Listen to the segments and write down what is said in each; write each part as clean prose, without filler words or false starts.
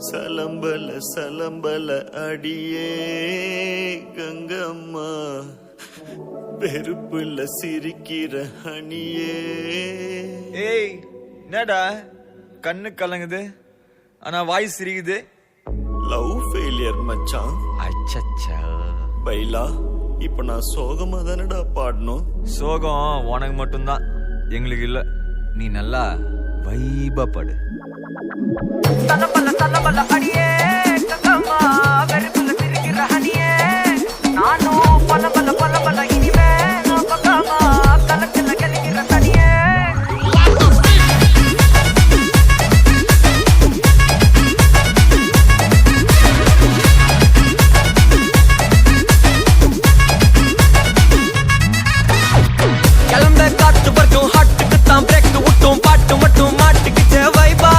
சலம்பல சலம்பல அடியே கங்கம்மா, வெறுப்புல சிரிக்கிற ஹனியே. ஏய் என்னடா கண்ணு கலங்குது ஆனா வாய் சிரிக்குது? லவ் ஃபெயிலியர் மச்சான். அச்சச்சா பைலா, இப்ப நான் சோகமா தானடா பாடணும். சோகம் உனக்கு மட்டும்தான், எங்களுக்கு இல்ல. நீ நல்லா வைபா படு. தலபல தலபல அடியே கங்கம்மா, வெறுப்புல சிரிக்கிற ஹனியே. நானும் பலபல பலபல இனிமே நான் பக்கமா, கலக்கல கலிக்கிற தனியே. கிளம்ப காத்து வரைக்கும் ஹாட்டுக்கு தான் பிரேக் விட்டும், பாட்டு மட்டும் மாட்டுக்கிச்சே வைபா.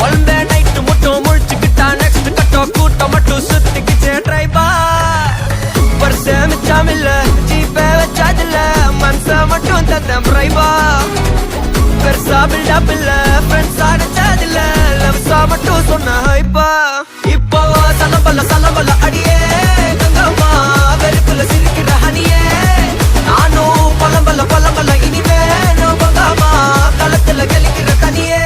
ஒன்பே நைட்டு மட்டும் முழிச்சுக்கிட்டா நெக்ஸ்ட் கட்டோ கூட்டம் மட்டும் சுத்திக்கிச்சே ட்ரைபா. பர்சே மிச்சம் இல்ல, ஜீப்பே வச்சாதில்ல, மனச மட்டும் தந்தேன் பிரைபா. பெருசா பில்டப் இல்ல, ஃப்ரெண்ட்ஸா நினைச்சதில்ல, லவ்ஸா மட்டும் சொன்ன ஹைப்பா. இப்போ சலம்பல சலம்பல அடியே கங்கம்மா, வெறுப்புல சிரிக்கிற ஹனியே. நானும் பலம்பல பலம்பல இனிமே நான் பங்காமா, களத்துல கலிக்கிற தனியே.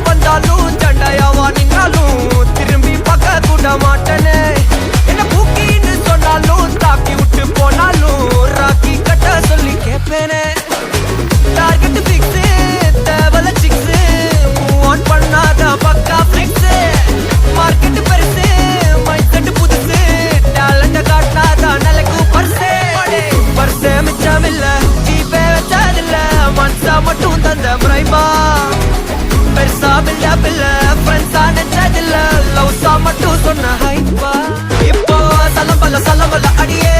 வந்தாலும் சண்டையாவா நின்னாலும் திரும்பி பார்க்க கூட மாட்டனே. என்ன பூக்கின்னு சொன்னாலும் தாக்கி விட்டு போனாலும் ராக்கி கட்ட சொல்லி கேட்பேனே. டார்கெட் பிக்ஸ் தேவல சிக்ஸ், மூவ் ஆன் பண்ணாத பக்கா ஃபிக்ஸ். மார்க்கெட் பெருசு, மைண்ட் செட் புதுசு, டேலண்ட காட்டாத நிலைக்கு பர்சே. பர்சே மிச்சம் இல்ல, ஜீப்பே வச்சதில்ல, மனசா மட்டும் தந்த பிரைபா. பெருசா பில்டப் இல்ல, ஃப்ரெண்ட்ஸா நினைச்சதில்ல, லவ்ஸா மட்டும் சொன்ன ஹைப்பா. இப்போ சலம்பல சலம்பல அடியே